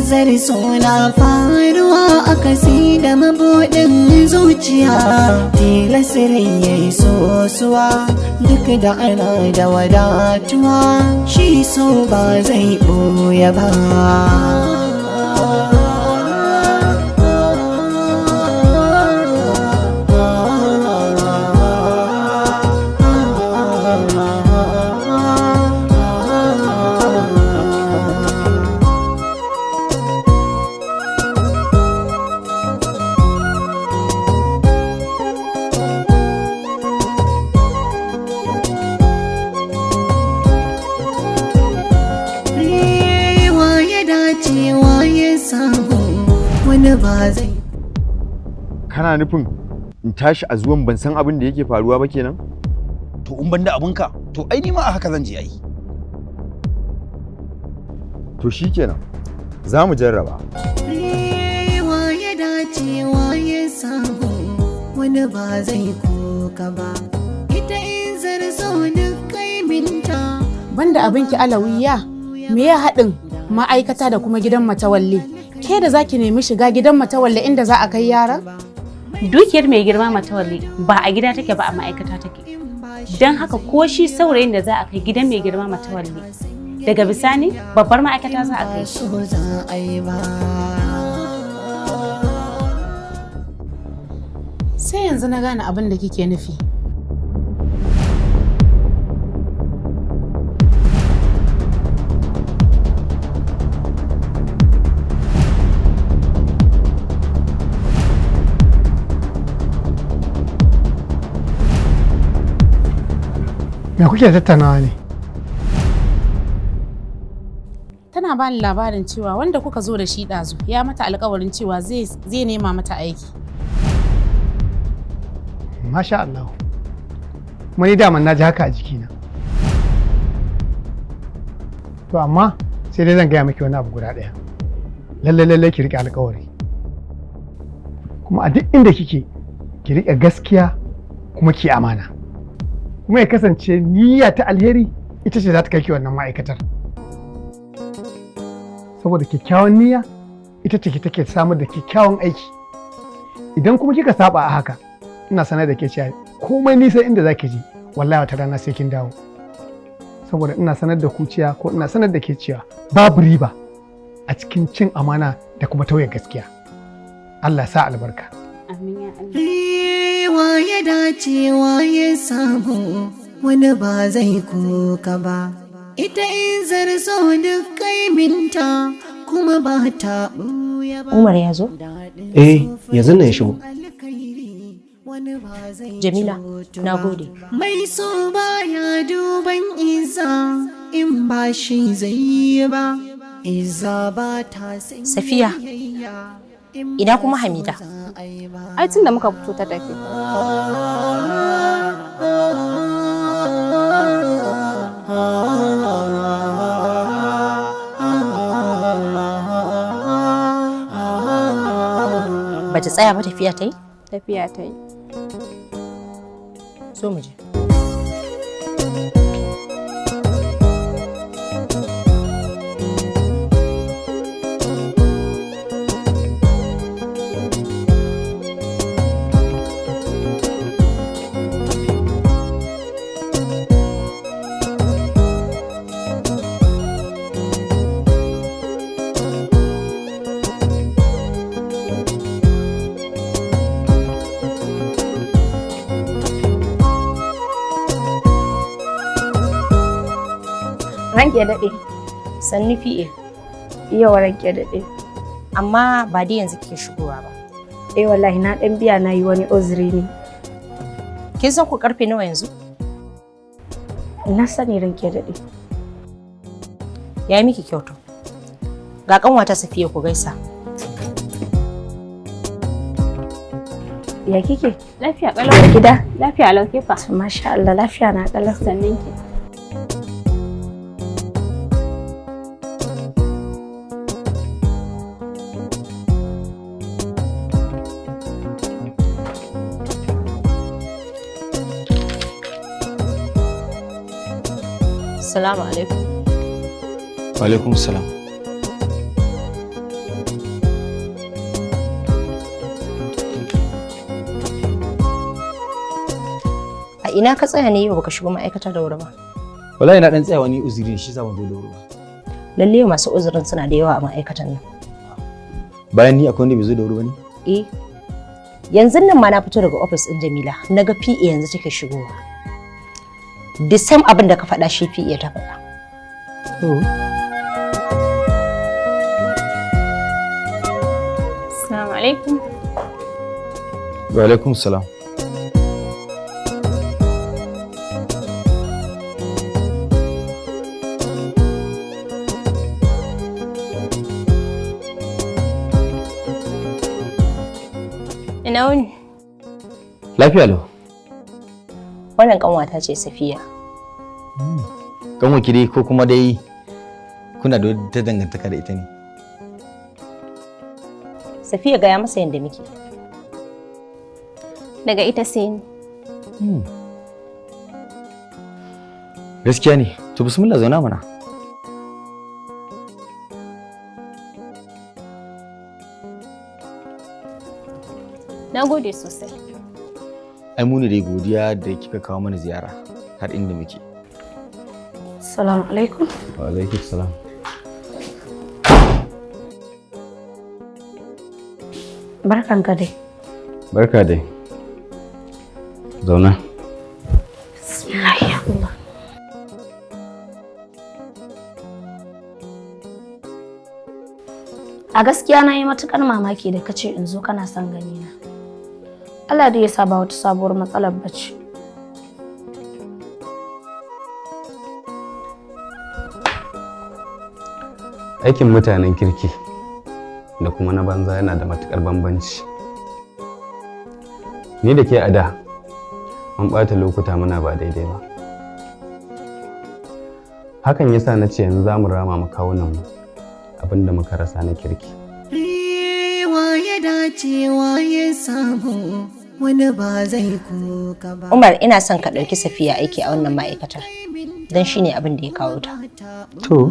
Izzar suna faruwa akasi da mabuɗin zuciya, tilasirin ya yi sosuwa duk da ana da wadatuwa, shi so ba zai ɓoye ba. Kana nufin in tashi a zuwan ban san abin da yake faruwa ba kenan? To in ban da abinka, to ai ni ma a haka zan je ai. To shikenan, za mu jarraba. Ya dace ya samu wani ba zai koka ba. Ita Izzar so duk kai minta. Banda abinki alawiya, me ya haɗin ma'aikata da kuma gidan matawalle? Ke da zaki nemi shiga gidan matawalle inda za a kai yaran? Dukiyar mai girma matawalle ba a gida take ba a ma'aikata take. Don haka ko shi saurayin da za a kai gidan mai girma matawalle daga bisani babbar ma'aikata za a kai shi. Sai yanzu na gane abin da kike nufi. Me kuke tattaunawa ne? Tana bani labarin cewa wanda kuka zo da shi ɗazu ya mata alƙawarin cewa zai nema mata aiki. Masha Allah. Kuma ni daman na ji haka a jikina. To amma sai dai zan gaya miki wani abu guda ɗaya. Lalle ki riƙe alƙawari. Kuma a duk inda kike ki riƙe gaskiya kuma ki amana. Kuma ya kasance niyya ta alheri ita ce za ta kai ki wannan ma'aikatar. Saboda kyakkyawan niyya ita ce take samar da kyakkyawan aiki. Idan kuma kika saba a haka, ina sanar da ke cewa komai nisan inda za ki je, wallahi wata rana sai kin dawo. Saboda ina sanar da ku cewa ko ina sanar da ke cewa babu riba a cikin cin amana da kuma tauye gaskiya. Allah sa albarka. Amin ya Allah. Ya dace ya samu wani ba zai koka ba. Ita Izzar so duk kai minta kuma ba ta ɓuya ba. Umar ya zo? Yanzu na ya shigo. Jamila, na gode. Mai so baya duban Izza in ba shi zai yi ba. Izza ba ta Safiya, ina kuma Hamida? Ai tun da muka fito ta tafi. Ba ta tsaya ba tafiya ta yi? Tafiya ta yi. So mu je. Ranke daɗe. Sannu fi'e. Yawa ranke daɗe. Amma ba dai yanzu ke shigowa ba. Wallahi na ɗan biya na yi wani uzuri ne. Kin san ku karfe nawa yanzu? Na sani ranke daɗe. Ya yi miki kyautu. Ga kanwata Safiya ku gaisa. Ya kike? Lafiya kalau. Gida? Lafiya lau kefa. Masha Allah, lafiya na kalau. Sannin ki. Assalamu alaikum. Wa alaikum salam. ina ka tsaya ne yau baka shigo ma'aikata da wuri ba? Wallahi na dan tsaya wani uzuri shi za mu zo da wuri ba. Lalle masu uzurin suna da yawa a ma'aikatan nan. Bayan ni akwai wanda bai zo da wuri ba ne? Eh. Yanzu nan ma na fito daga office ɗin Jamila, naga PA yanzu take shigowa. The same abin da ka faɗa shi PA ta faɗa. Assalamu alaikum. Wa alaikum salam. Ina wuni? Lafiya lau. Wannan kanwata ce Safiya. Kanwa ki dai ko kuma dai kuna da ta dangantaka da ita ne? Safiya gaya masa yadda muke. Daga ita sai ni. Gaskiya ne. To bismillah zauna mana. Na gode sosai. Ai mu ne dai godiya da kika kawo mana ziyara har inda muke. Assalamu alaikum. Wa alaikum salam. Barkan ka dai. Barka dai. Zauna. Bismillahirrahmanirrahim. A gaskiya na yi matukar mamaki da kace in zo kana son gani na. Allah dai ya sa ba wata sabuwar matsalar bace. Aikin mutanen kirki da kuma na banza yana da matukar bambanci. Ni da ke a da mun ɓata lokuta muna ba daidai ba. Hakan yasa na ce yanzu za mu rama mu kawunan mu abinda muka rasa na kirki. Ya dace ya samu wani ba zai kuka ba. Umar, ina son ka ɗauki Safiya aiki a wannan ma'aikatar don shine abin da ya kawo ta. To.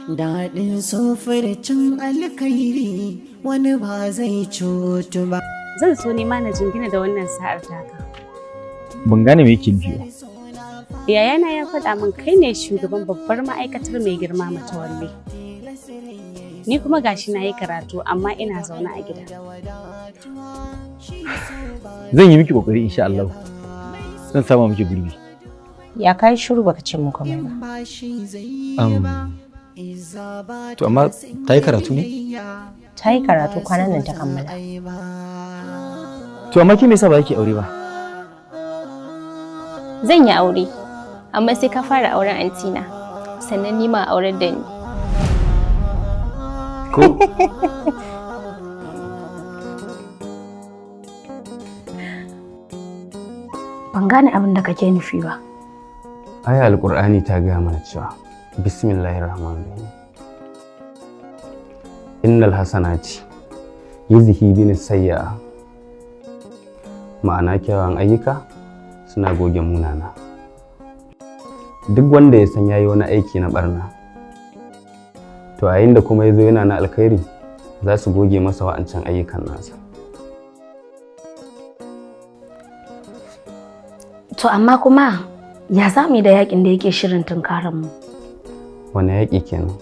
Daɗin sofircin alkairi wani ba zai cutu ba. Zan so ni ma na jingina da wannan sa'ar taka. Ban gane me yake nufi ba. Yayana ya faɗa min kai ne shugaban babbar ma'aikatar mai girma Matawalle. Ni kuma gashi na yi karatu amma ina zaune a gida. Zan yi miki kokari insha Allah. Zan sama miki gurbi. Ya kai shiru baka ce mun komai ba. To amma ta yi karatu ne? Ta yi karatu kwanan nan ta kammala. To amma ki me yasa ba yake aure ba? Zan yi aure, amma sai ka fara auren antina, sannan ni ma aurar da ni. Ko? Ban gane abin da kake nufi ba. Aya Alƙur'ani ta gaya mana cewa Bismillahirrahmanirrahim. Innal hasanati yuzhibun sayyi'a. Ma'ana kyawun ayyuka suna goge munana. Duk wanda ya san yayi wani aiki na barna, to a yayin da kuma yazo yana na alkhairi, za su goge masa wa'ancan ayyukan nasa. To amma kuma ya za mu yi da yakin da yake shirin tunkaran mu? Wani yaƙi kenan?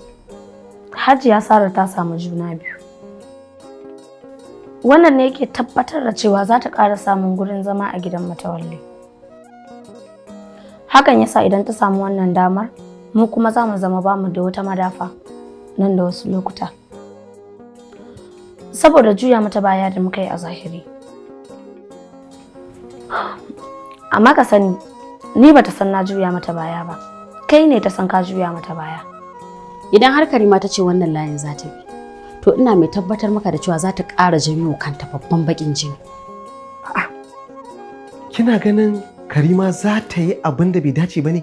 Hajiya Sara ta samu juna biyu. Wannan ne yake tabbatar da cewa za ta ƙara samun gurin zama a gidan Matawalle. Hakan yasa idan ta samu wannan damar, mu kuma za mu zama bamu da wata madafa nan da wasu lokuta. Saboda juya mata baya da muka yi a zahiri. Amma ka sani, ni bata san na juya mata baya ba. Kai ne ta san ka juya mata baya. Idan har Karima ta ce wannan layin za ta bi, to ina mai tabbatar maka da cewa za ta ƙara janyo kanta babban baƙin jini. Kina ganin Karima za ta yi abin da bai dace ba ne?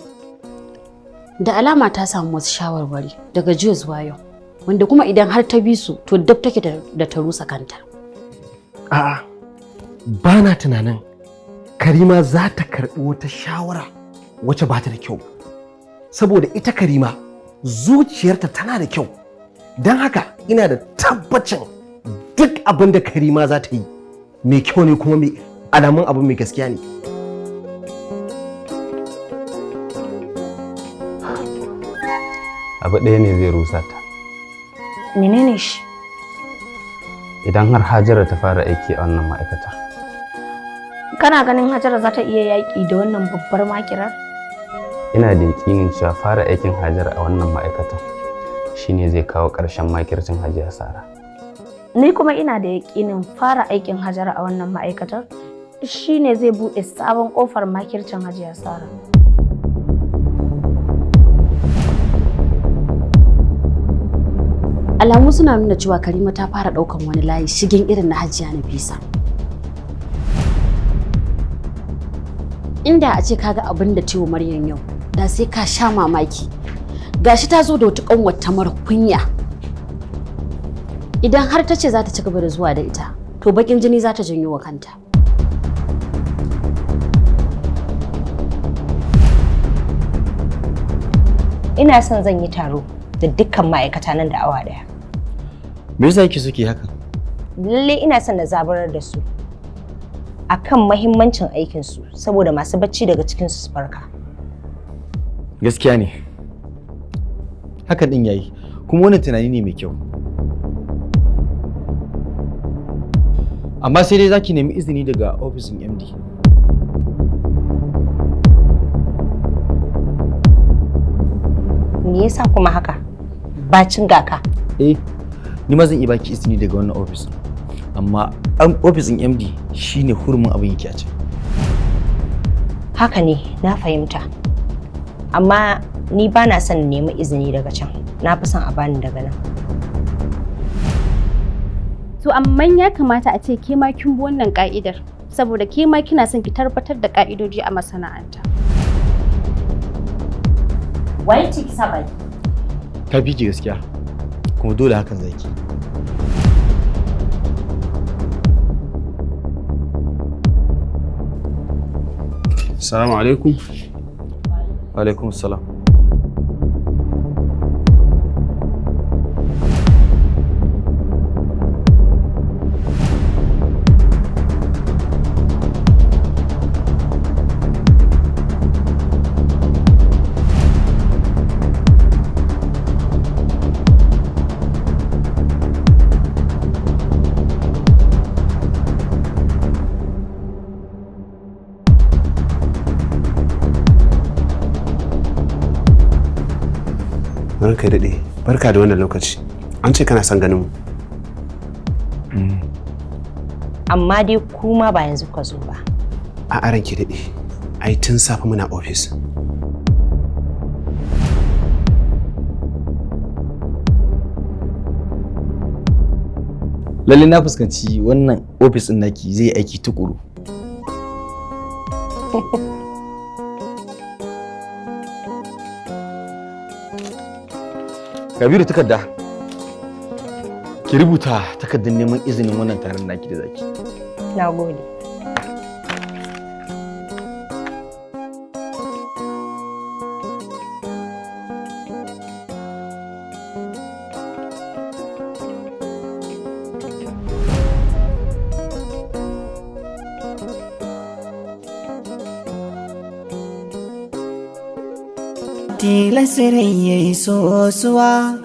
Da alama ta samu wasu shawarwari daga jiya zuwa yau, wanda kuma idan har ta bi su to dab take da ta rusa kanta. A'a, ba na tunanin Karima za ta karɓi wata shawara wacce ba ta da kyau. Saboda ita Karima zuciyarta tana da kyau. Don haka ina da tabbacin duk abin da Karima za ta yi mai kyau ne kuma mai alamun abu mai gaskiya ne. abu ɗaya ne zai rusa ta. Menene shi? Idan har Hajara ta fara aiki a wannan ma'aikatar. Kana ganin Hajara za ta iya yaƙi da wannan babbar makirar? Ina da yaƙinin cewa fara aikin Hajara a wannan ma'aikatar shine zai kawo ƙarshen makircin Hajiya Sara. Ni kuma ina da yaƙinin fara aikin Hajara a wannan ma'aikatar shine zai buɗe sabon ƙofar makircin Hajiya Sara. Alamu suna nuna cewa Karima ta fara ɗaukan wani layi shigen irin na Hajiya Nafisa. Inda a ce kaga abin da ciwo Maryam yau, da sai ka sha mamaki. Gashi ta zo da wata ƙanwata mara kunya. Idan har ta ce za ta ci gaba da zuwa da ita, to bakin jini za ta janyo wa kanta. Ina son zan yi taro da dukkan ma'aikata nan da awa daya. Me yasa yake suke haka? Lalle ina son na zaburar da su akan mahimmancin aikin su saboda masu bacci daga cikin su farka. Gaskiya ne. Hakan din yayi, kuma wannan tunani ne mai kyau. Amma sai dai zaki nemi izini daga ofisin MD. Me yasa kuma haka? Bacin gaka. Ni ma zan iya baki izini daga wannan ofis. Amma ofisin MD shine hurumin abin yake a can. Haka ne, na fahimta. Amma ni ba na son nemi izini daga can. Na fi son a bani daga nan. To amma ya kamata a ce ke ma kin bi wannan ka'idar saboda ke ma kina son ki tabbatar da ka'idoji a masana'anta. Wai ce ki saba ki? Ka fi ki gaskiya. Kuma dole hakan zaki. Assalamu alaikum. Wa alaikum assalam. Ranka daɗe, barka da wannan lokaci. An ce kana son ganin mu. Amma dai kuma ba yanzu ka zo ba. A ranki daɗe, ai tun safe muna ofis. Lalle na fuskanci wannan ofis ɗin naki zai aiki tukuru. Kabiru takarda. Ki rubuta takardar neman izinin wannan taron naki da zaki. Na gode. Tilasirin ya yi sosuwa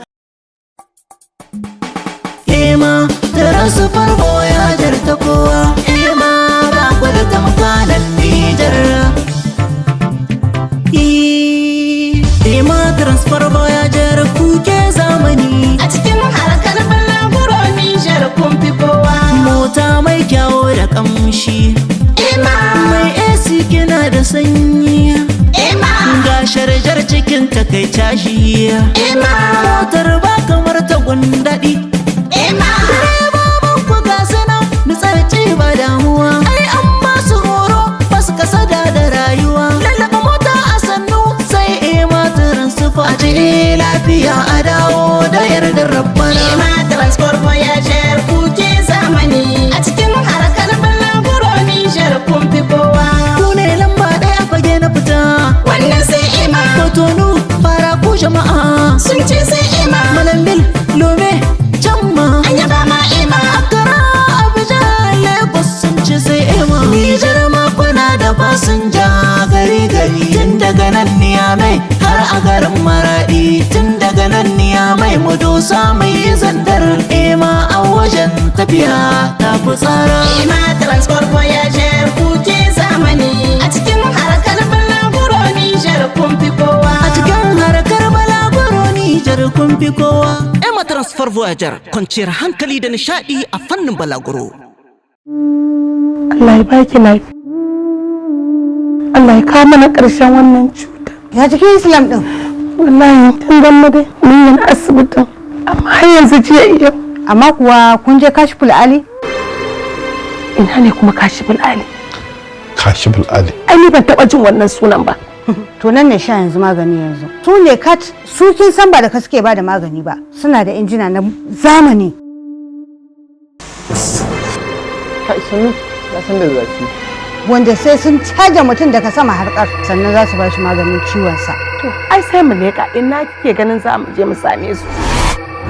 Ema da rasu farko ya jarta kowa Ema ba ku da tamkanan Nijar Ema transfer ya jar kuke zamani A cikin harkar balaguro Nijar kun fi kowa Mota mai kyawo da kamshi Ema mai AC kina da sanyi ga sharjar cikin ta kai tashi motar ba kamar ta gundadi direbobin ku ga sanan nutsarci ba damuwa ai an ba su horo ba su kasada da rayuwa lallaba mota a sannu sai ema transfer a je lafiya a dawo da yardar rabbana Ema transport voyager kuke zamani A cikin harkar balaguro Nijar kun fi kowa ku ne lamba ɗaya fage na fita Wannan sai Ema Kotonu fara ku jama'a sun ce sai Ema Malambil Lome Jamma An yaba ma Ema Accra Abidjan Lagos sun ce sai Ema Nijar ma kuna da fasinja gari gari tun daga nan ne Niyamai har a garin Maradi, tun daga nan Niyamai mu dosa mai zandar, ema a wajen tafiya ta fi tsara. Ima transport voyager kuke zamani a cikin harkar balaguro Nijar kun fi kowa. A cikin harkar balaguro Nijar kun fi kowa. Ema transfer voyager kwanciyar hankali da nishadi a fannin balaguro. Allah ya baki lafiya. Allah ya kawo mana ƙarshen wannan cuta. Ya cikin Islam din? Wallahi tun ganna dai mun yi asibitin amma har yanzu jiya iya. Amma kuwa kun je Kashful Ali? Ina ne kuma Kashful Ali? Kashful Ali. Ai ni ban taɓa jin wannan sunan ba. To nan ne sha yanzu magani yanzu. Su ne kat su kin san ba da ka suke ba da magani ba. Suna da injina na zamani. Kai sunu, na san da zafi. Wanda sai sun caja mutum daga sama harkar sannan za su ba shi maganin ciwon sa. To ai sai mu leƙa ina kike ganin za mu je mu same su.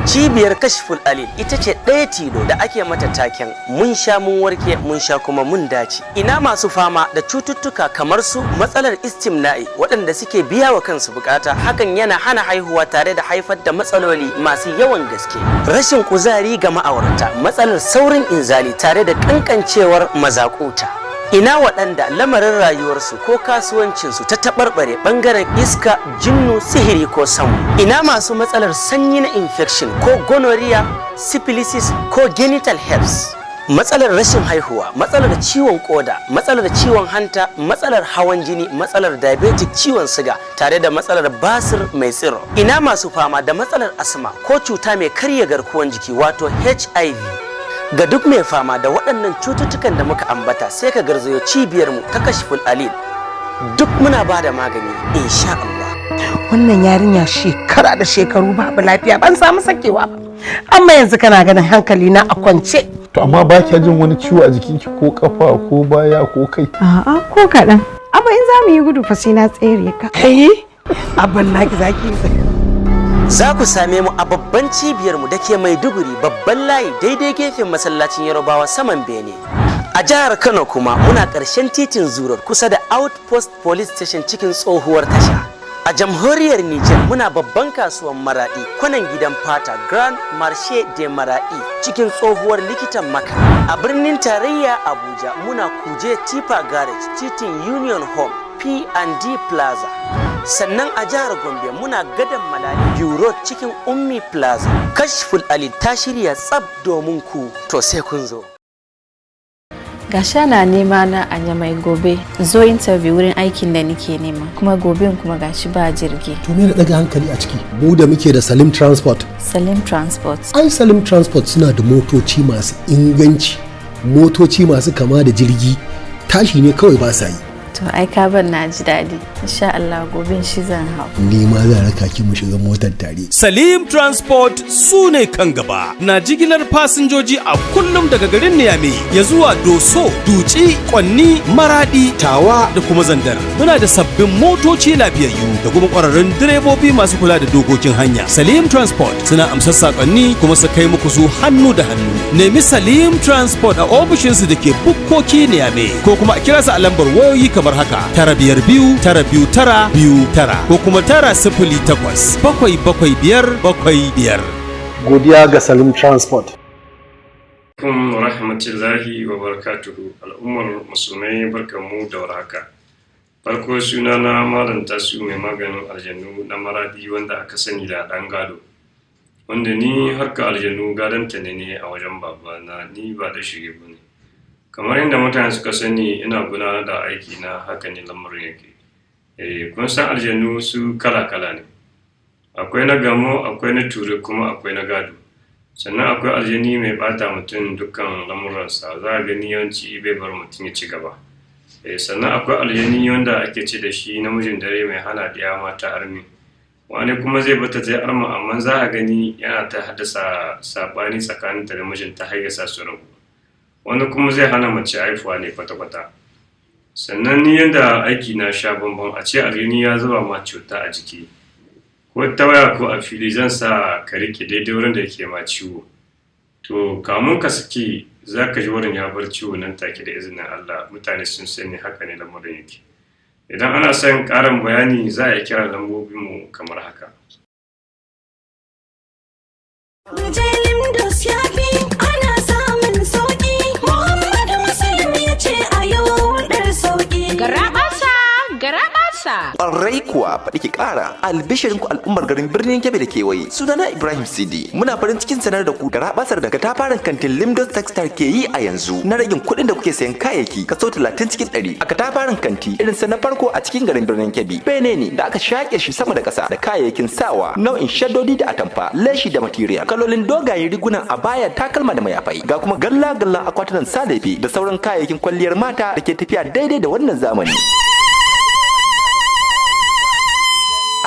Cibiyar Kashful Alil ita ce ɗaya tilo da ake mata taken mun sha mun warke mun sha kuma mun dace. Ina masu fama da cututtuka kamar su matsalar istimna'i waɗanda suke biya wa kansu bukata, hakan yana hana haihuwa tare da haifar da matsaloli masu yawan gaske. Rashin kuzari ga ma'aurata, matsalar saurin inzali tare da kankancewar mazakuta. Ina waɗanda lamarin rayuwarsu ko kasuwancinsu ta taɓarɓare ɓangaren iska, jinnu, sihiri ko samu. Ina masu matsalar sanyi na infection ko gonorrhea, syphilis ko genital herpes. Matsalar rashin haihuwa, matsalar ciwon koda, matsalar ciwon hanta, matsalar hawan jini, matsalar diabetic, ciwon siga tare da matsalar basir mai tsiro. Ina masu fama da matsalar asma ko cuta mai karya garkuwan jiki wato HIV. Ga duk mai fama da waɗannan cututtukan da muka ambata sai ka garzayo cibiyarmu ta Kashful Alil. Duk muna ba da magani insha Allah. Wannan yarinya shekara da shekaru babu lafiya ban samu sakewa ba. Amma yanzu kana ganin hankali na a kwance. To amma ba kya jin wani ciwo a jikinki ko kafa ko baya ko kai? A'a ko kaɗan. Amma in za mu yi gudu fa sai na tsere ka. Kai abin naki zaki yi. Za ku same mu a babban cibiyarmu da ke Maiduguri, babban layi daidai gefen masallacin Yarobawa saman Bene. A jihar Kano kuma muna ƙarshen titin Zurar kusa da Outpost Police Station cikin tsohuwar tasha. A jamhuriyar Nijar muna babban kasuwan Maradi, kwanan gidan fata Grand Marché de Maradi cikin tsohuwar likitan Maka. A birnin tarayya Abuja muna Kuje Tipa Garage titin Union Home P&D Plaza. Sannan a jihar Gombe muna gadan Malali Bureau cikin Ummi Plaza. Kashful Ali ta shirya tsab domin ku, to sai kun zo. Gasha na nema na a Nyamai gobe zo interview wurin aikin da nake nema, kuma gobe kuma gashi ba jirgi. To me na daga hankali a ciki? Mu da muke da Salim Transport. Salim Transport. Ai Salim Transport suna da motoci masu inganci, motoci masu kama da jirgi, tashi ne kawai ba sa yi. To ai ka ban na ji daɗi. Insha Allah gobe shi zan hau. Ni ma zan raka ki mu shiga motar tare. Salim Transport su ne kan gaba. Na jigilar fasinjoji a kullum daga garin Niamey ya zuwa Doso, Duci, Kwanni, Maradi, Tawa da kuma Zandar. Muna da sabbin motoci lafiyayyu da kuma ƙwararrun direbobi masu kula da dokokin hanya. Salim Transport suna amsar sakonni kuma su kai muku su hannu da hannu. Nemi Salim Transport a ofishinsu da ke Bukkoki Niamey ko kuma a kira su a lambar wayoyi kamar haka: 952-929 ko kuma 908-775-75. Godiya ga Salim Transport. Assalamu rahmatullahi wa barakatuhu. Al'ummar musulmai barkamu da warhaka. Farko sunana Malam Tasu mai maganin aljanu na Maradi wanda aka sani da ɗan gado. Wanda ni harka aljanu gadonta ne a wajen babana, ni ba da shige ba ne. Kamar yadda mutane suka sani ina gudanar da aiki na haka ne lamarin yake. Kun san aljanu su kala-kala ne. Akwai na gamo, akwai na ture kuma akwai na gado. Sannan akwai aljani mai bata mutum dukkan lamuransa, za a gani yawanci bai bar mutum ya ci gaba. Sannan akwai aljani wanda ake ce da shi namijin dare mai hana ɗiya mata armi. Wani kuma zai bata ta arma amma za a gani yana ta haddasa saɓani tsakaninta da mijinta har ya sa su rabu. Wani kuma zai hana mace haifuwa ne kwata-kwata. Sannan ni yadda aiki na sha bambam, a ce aljani ya zuba ma cuta a jiki, ko ta waya ko a fili zan sa ka rike daidai wurin da yake ma ciwo. To kamun ka saki za ka ji wurin ya bar ciwo nan take da izinin Allah, mutane sun sani haka ne lamarin yake. Idan ana son ƙarin bayani za a kira lambobinmu kamar haka. Ana samun sauƙi, Muhammadu Muslim ya ce a yau ɗar sauƙi. Garaɓasa. Ƙwarai kuwa faɗi ki ƙara albishirinku al'ummar garin birnin Kebbi da kewaye. Sunana Ibrahim CD. Muna farin cikin sanar da ku garaɓasar da katafaren kantin Limdos Textile ke yi a yanzu na ragin kuɗin da kuke sayan kayayyaki kaso 30 cikin 100 a katafaren kanti irin sa na farko a cikin garin birnin Kebbi. Bene ne da aka shaƙe shi sama da ƙasa da kayayyakin sawa, nau'in shaddodi da atamfa, leshi da material, kalolin dogayen rigunan abaya, takalma da mayafai, ga kuma galla-gallan akwatunan salefe da sauran kayayyakin kwalliyar mata da ke tafiya daidai da wannan zamani.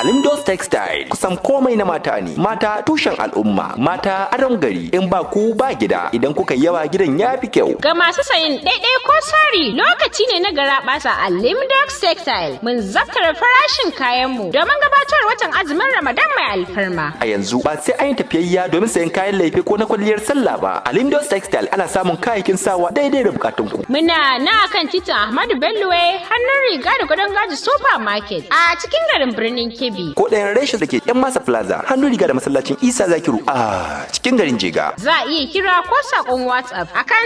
Limdos Textile kusan komai na mata ne. Mata tushen al'umma, mata adon gari, in ba ku ba gida, idan kuka yawa gidan ya fi kyau. Ga masu sayin ɗaiɗai ko sari lokaci ne na garaɓasa a Limdos Textile. Mun zaftara farashin kayanmu domin gabatar watan azumin Ramadan mai alfarma. A yanzu ba sai an yi tafiyayya domin sayan kayan laifi ko na kwalliyar sallah ba. A Limdos Textile ana samun kayayyakin sawa daidai da bukatunku. Muna na kan titin Ahmadu Bello hannun riga da kudin gaji supermarket a cikin garin birnin Kebbi. Ko ɗayan reshen da ke yan masa plaza hannu riga da masallacin Isa Zakiru a cikin garin Jega. Za a iya kira ko saƙon WhatsApp akan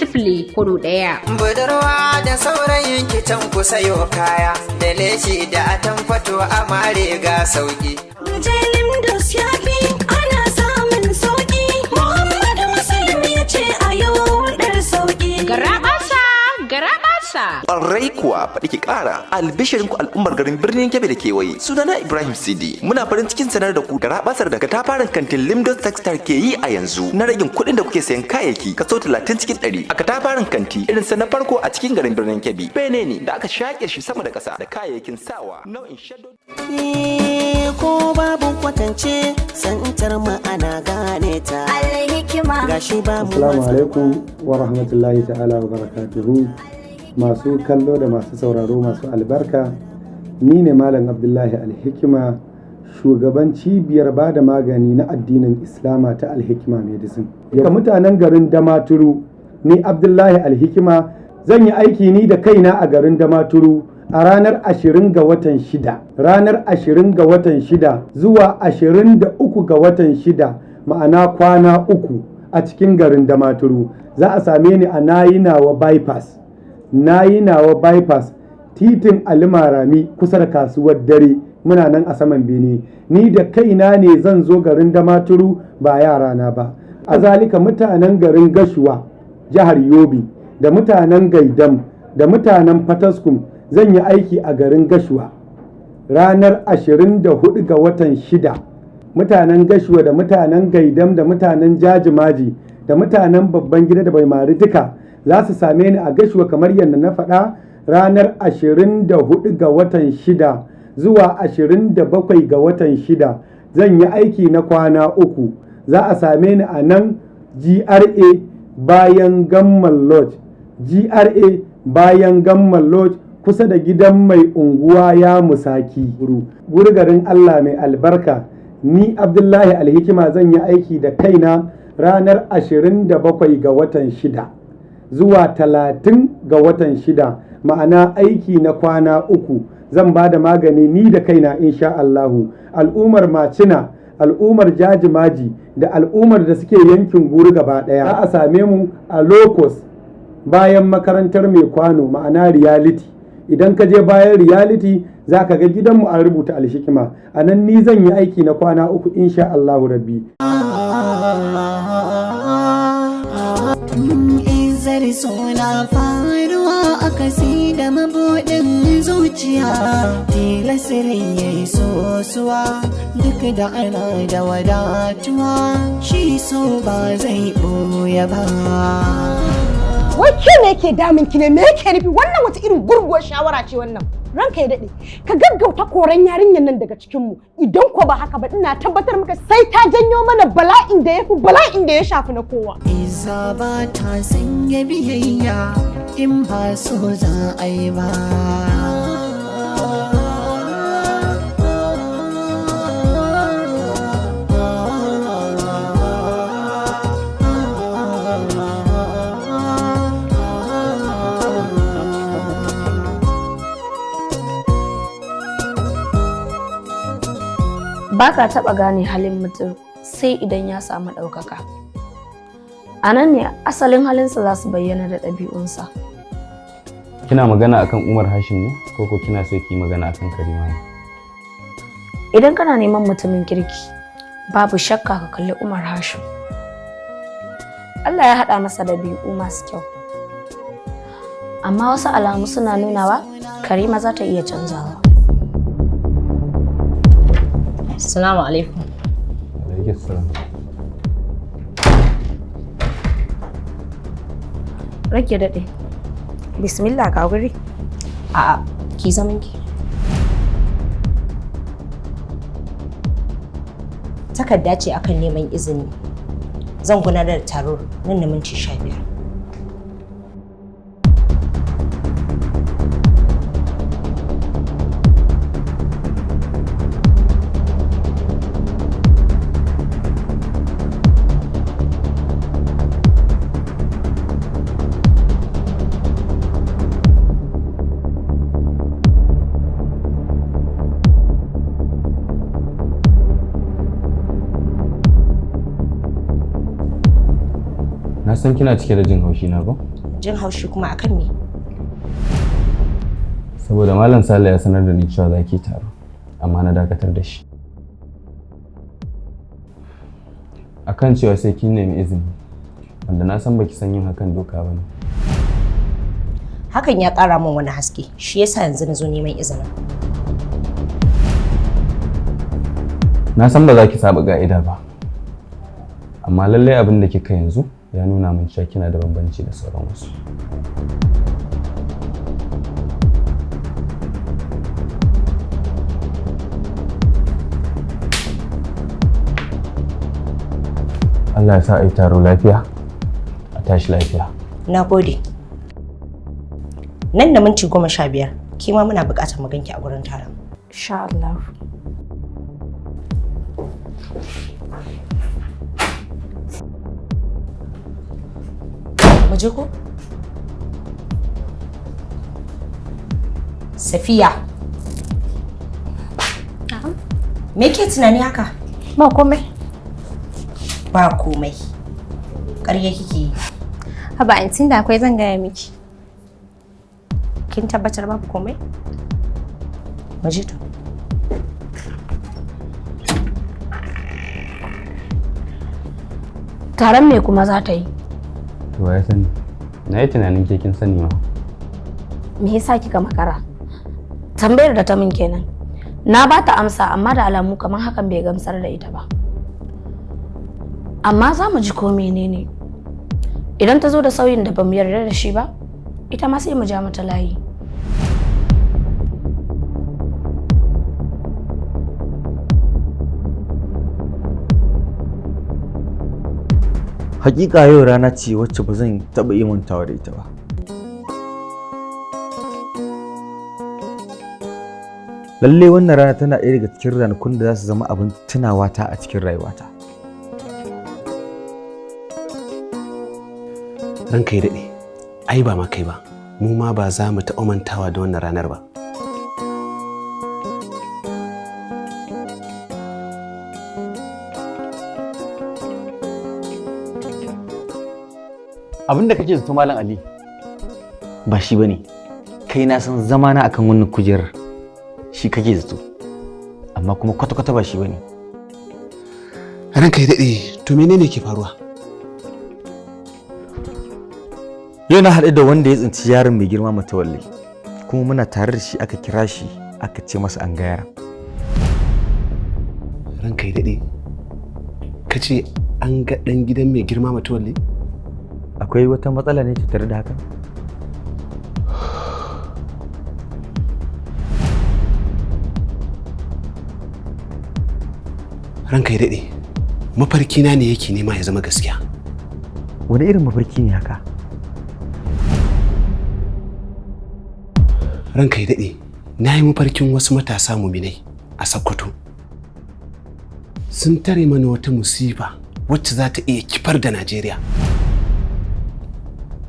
07038777740. Budurwa da saurayin kicin ku sayo kaya da leshi da atamfato amare ga sauki. Limdos ya fi ana samun sauƙi, Muhammadu Muslim ya ce a yau ɗar sauƙi. Garaɓasa. Ƙwarai kuwa faɗi ki ƙara albishirinku al'ummar garin birnin Kebbi da kewaye. Sunana Ibrahim CD. Muna farin cikin sanar da ku garaɓasar da katafaren kantin Limdos Textile ke yi a yanzu na ragin kuɗin da kuke sayan kayayyaki kaso 30 cikin 100 a katafaren kanti irin sa na farko a cikin garin birnin Kebbi. Bene ne da aka shaƙe shi sama da ƙasa da kayayyakin sawa, nau'in shaddodi. Ko babu kwatance santar ma'ana gane ta. Alhikima. Gashi ba mu. Assalamu alaikum wa rahmatullahi ta'ala wa barakatuhu. Masu kallo da masu sauraro masu albarka, ni ne Malam Abdullahi Alhikima, shugaban cibiyar ba da magani na addinin Islama ta Alhikima Medicine. Ga mutanen garin Damaturu, ni Abdullahi Alhikima zan yi aiki ni da kaina a garin Damaturu a ranar 20 ga watan 6, ranar 20 ga watan 6 zuwa 23 ga watan 6, ma'ana kwana 3 a cikin garin Damaturu. Za a same ni a Nayinawa bypass titin Alimarami kusa da kasuwar dare, muna nan a saman bene. Ni da kaina ne zan zo garin Damaturu ba yarana ba. A zalika mutanen garin Gashuwa jihar Yobe da mutanen Gaidam da mutanen Fataskum zan yi aiki a garin Gashuwa ranar 24 ga watan 6. Mutanen Gashuwa da mutanen Gaidam da mutanen Jajimaji da mutanen babban gida da Baimari duka za su same ni a Gashuwa kamar yadda na faɗa ranar 24 ga watan 6 zuwa 27 ga watan 6. Zan yi aiki na kwana 3. Za a same ni a nan GRA bayan Gammal Lodge, GRA bayan Gammal Lodge kusa da gidan mai unguwa ya musaki. Guri garin Allah mai albarka, ni Abdullahi Alhikima zan yi aiki da kaina ranar 27 ga watan 6 zuwa 30 ga watan 6, ma'ana aiki na kwana 3. Zan ba da magani ni da kaina insha Allahu. Al'ummar Macina, al'ummar Jajimaji da al'ummar da suke yankin Guri gaba ɗaya za a same mu a Locus bayan makarantar mai kwano, ma'ana Reality. Idan ka je bayan Reality za ka ga gidanmu an rubuta Alhikima. A nan ni zan yi aiki na kwana 3 insha Allahu rabbi. Izzar suna faruwa a kasi da mabuɗin zuciya, tilasirin ya yi sosuwa duk da ana da wadatuwa, shi so ba zai ɓoye ba. Wai ke ne yake damun ki ne, me yake nufi? Wannan wata irin gurguwar shawara ce wannan? Ranka ya daɗe, ka gaggauta koran yarinyar nan daga cikinmu. Idan ko ba haka ba ina tabbatar maka sai ta janyo mana bala'in da ya fi bala'in da ya shafi na kowa. Iza ba ta sanya biyayya in ba so za a yi ba. ba ka taɓa gane halin mutum sai idan ya samu ɗaukaka. A nan ne asalin halinsa za su bayyana da ɗabi'unsa. Kina magana akan Umar Hashim ne ko kina so ki magana akan Karima ne? Idan kana neman mutumin kirki, babu shakka ka kalli Umar Hashim. Allah ya haɗa masa ɗabi'u masu kyau. Amma wasu alamu suna nunawa Karima za ta iya canzawa. Assalamu alaikum. Alaikum salam. Rage daɗe. Bismillah ka guri. A'a, ki zaman ki. Takarda ce akan neman izini. Zan gudanar da taro nan da minti 15. Na san kina cike da jin haushi na ba? Jin haushi kuma akan me? Saboda Malam Sale ya sanar da ni cewa za ki taro, amma na dakatar da shi. Akan cewa sai kin nemi izini, wanda na san baki san yin hakan doka ba ne. Hakan ya ƙara min wani haske, shi yasa yanzu na zo neman izinin. Na san ba za ki saba ka'ida ba, amma lallai abin da kika yanzu ya nuna min cewa kina da bambanci da sauran wasu. Allah ya sa a yi taro lafiya, a tashi lafiya. Na gode. Nan da minti 15, kima muna buƙatar mu ganki a gurin taron. Insha Allah. Muje ko? Safiya. Me ke tunani haka? Ba komai. Ba komai. Ƙarya kike yi. Haba antin da akwai zan gaya miki. Kin tabbatar babu komai? Muje to. Taron me kuma za ta yi? To ya sani. Na yi tunanin ke kin sani ma. Me yasa kika makara? Tambayar da ta min kenan. Na ba ta amsa amma da alamu kamar hakan bai gamsar da ita ba. Amma za mu ji ko menene. Idan ta zo da sauyin da bamu yarda da shi ba, ita ma sai mu ja mata layi. Hakika yau rana ce wacce ba zan taɓa iya mantawa da ita ba. Lalle wannan rana tana ɗaya daga cikin ranakun da za su zama abin tunawa ta a cikin rayuwata. Ranka ya daɗe, ai ba ma kai ba, mu ma ba za mu taɓa mantawa da wannan ranar ba. Abin da kake zato Malam Ali ba shi bane. Kai na san zamana akan wannan kujerar shi kake zato, amma kuma kwata-kwata ba shi bane. Ranka ya daɗe, to menene ke faruwa? Yau na haɗu da wanda ya tsinci yaron mai girma Matawalle, kuma muna tare da shi aka kira shi aka ce masa an ga yaron. Ranka ya daɗe, ka ce an ga ɗan gidan mai girma Matawalle? Akwai wata matsala ne tattare da haka? Ranka ya daɗe, mafarkina ne yake nema ya zama gaskiya. Wani irin mafarki ne haka? Ranka ya daɗe, na yi mafarkin wasu matasa muminai a Sokoto. Sun tare mana wata musifa wacce za ta iya kifar da Najeriya.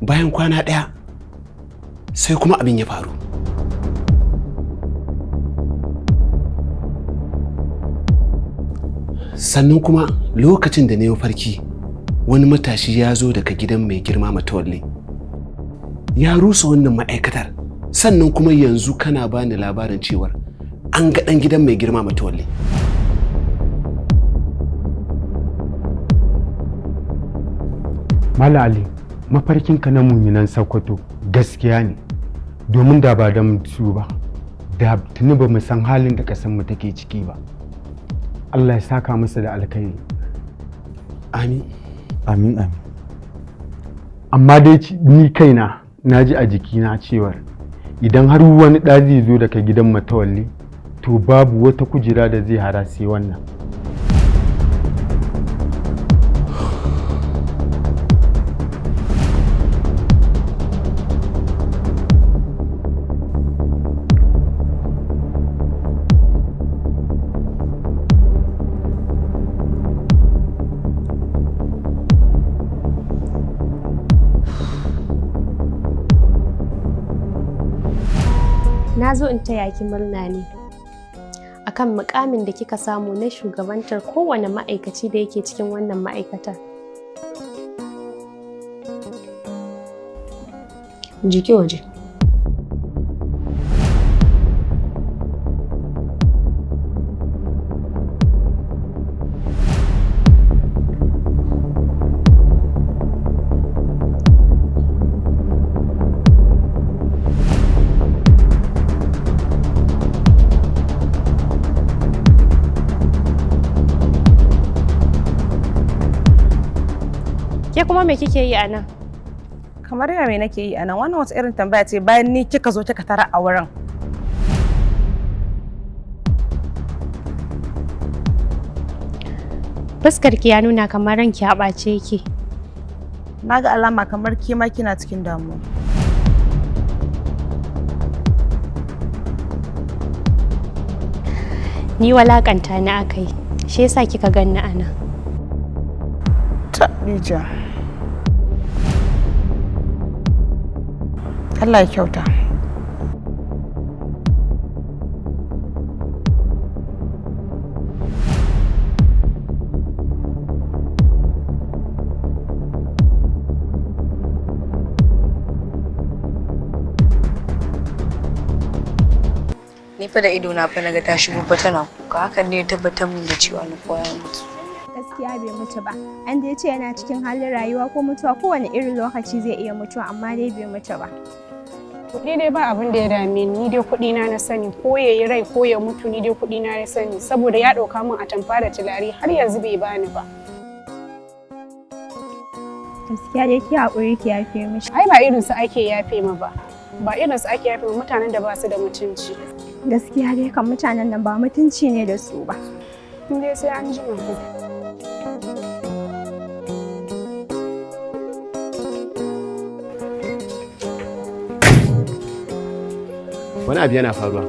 Bayan kwana ɗaya, sai kuma abin ya faru. sannan kuma lokacin da na yi farki wani matashi ya zo daga gidan mai girma Matawalle ya rusa wannan ma'aikatar, sannan kuma yanzu kana bani labarin cewar an ga ɗan gidan mai girma Matawalle. Mala Ali, mafarkinka na muminan Sokoto gaskiya ne, domin da ba da mutu ba, da tuni ba mu san halin da ƙasarmu take ciki ba. Allah ya saka masa da alkhairi. Amin. Amin amin. Amma dai ni kaina na ji a jikina cewar idan har wani ɗa zai zo daga gidan Matawalle, to babu wata kujera da zai hara sai wannan. Na zo in taya ki murna ne akan mukamin da kika samu na shugabantar kowane ma'aikaci da yake cikin wannan ma'aikatar. Jiki waje. Ke kuma me kike yi a nan? Kamar ya me nake yi a nan? Wannan wata irin tambaya ce bayan ni kika zo kika tara a wurin. Fuskar ki ya nuna kamar ranki a ɓace yake. Na ga alama kamar ke ma kina cikin damuwa. Ni walakanta ni akai, shi yasa kika ganni a nan. Rija. Allah ya kyauta. Ni fa da ido na fa naga ta shigo fa tana kuka, hakan ne ya tabbatar min da cewa na koya mutu. Gaskiya bai mutu ba. An dai ce yana cikin halin rayuwa ko mutuwa kowane irin lokaci zai iya mutuwa amma dai bai mutu ba. Kuɗi dai ba abin da ya dame ni dai kuɗi na sani ko ya yi rai ko ya mutu ni dai kuɗi na ya sani saboda ya ɗauka min atamfa da tulare har yanzu bai bani ba. Gaskiya dai ki haƙuri ki yafe mishi. Ai ba irin su ake yafe ma ba. Ba irin su ake yafe ma mutanen da ba su da mutunci. Gaskiya dai kan mutanen nan ba mutunci ne da su ba. Ni dai sai an ji mutum. Wani abu yana faruwa.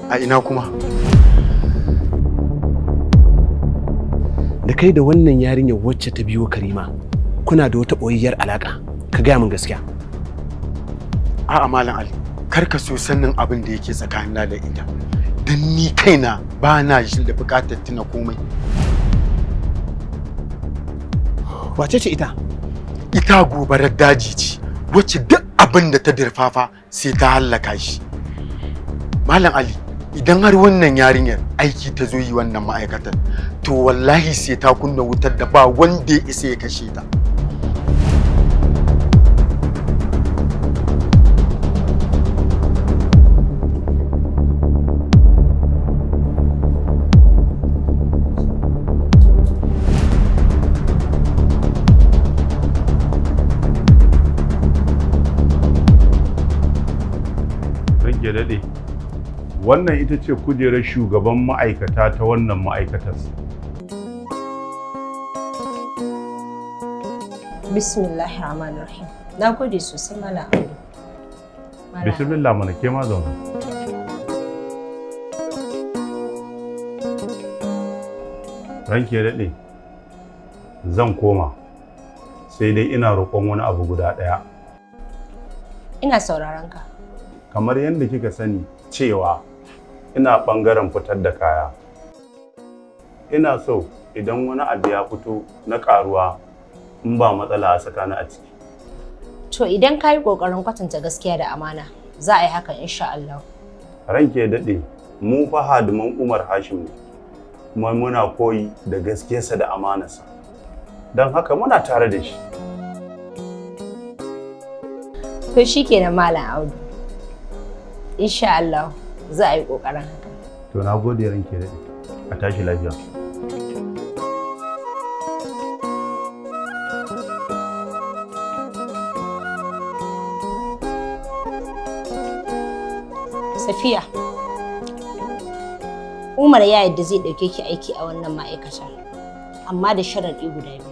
A ina kuma? Da kai da wannan yarinyar wacce ta biyo Karima, kuna da wata ɓoyayyar alaƙa. Ka gaya min gaskiya. A'a Malam Ali, kar ka so sannin abin da yake tsakanina da ita. Dan ni kaina ba na shi da buƙatar tuna komai. Wace ce ita? Ita gobarar daji ce, wacce duk abin da ta dirfafa sai ta hallaka shi. Malam Ali, idan har wannan yarinyar aiki ta zo yi wannan ma'aikatar, to wallahi sai ta kunna wutar da ba wanda ya isa ya kashe ta. ya daɗe, wannan ita ce kujerar shugaban ma'aikata ta wannan ma'aikatar. Bismillahirrahmanirrahim. Na gode sosai Malam Audu. Bismillah mana ke ma zauna. Ranke ya daɗe, zan koma, sai dai ina roƙon wani abu guda ɗaya. Ina sauraron ka. Kamar yadda kika sani cewa ina ɓangaren fitar da kaya, ina so idan wani abu ya fito na karuwa in ba matsala a tsakanin a ciki. To idan ka yi ƙoƙarin kwatanta gaskiya da amana, za a yi hakan insha Allah. Ranke ya daɗe, mu fa hadiman Umar Hashim ne, kuma muna koyi da gaskiyarsa da amanarsa. Don haka muna tare da shi. To shi kenan Malam Audu. Insha Allah za a yi ƙoƙarin haka. To na gode ranke ya daɗe, a tashi lafiya. Safiya, Umar ya yadda zai ɗauke ki aiki a wannan ma'aikatar, amma da sharaɗi guda biyu.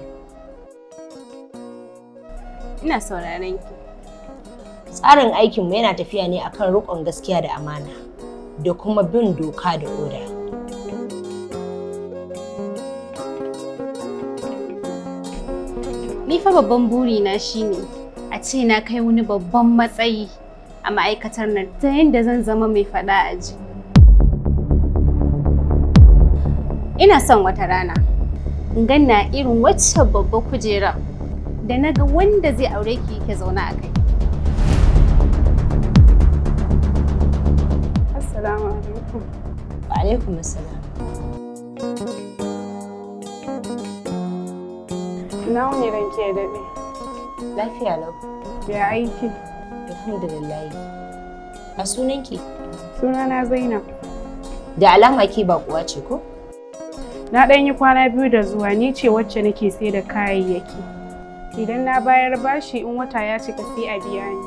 Ina sauraron ki. Tsarin aikinmu yana tafiya ne akan riƙon gaskiya da amana da kuma bin doka da oda. Ni fa babban burina shine a ce na kai wani babban matsayi a ma'aikatar nan ta yadda zan zama mai faɗa a ji. Ina son wata rana in ganna irin wacce babba kujera da na ga wanda zai aure ki yake zaune a kai. Assalamu alaikum. Wa alaikum assalam. Na wuni ranke ya daɗe. Lafiya lau. Ya aiki. Alhamdulillah. A sunanki? Sunana Zainab. Da alama ke baƙuwa ce ko? Na ɗan yi kwana biyu da zuwa, ni ce wacce nake sai da kayayyaki. Idan na bayar bashi in wata ya cika sai a biya ni.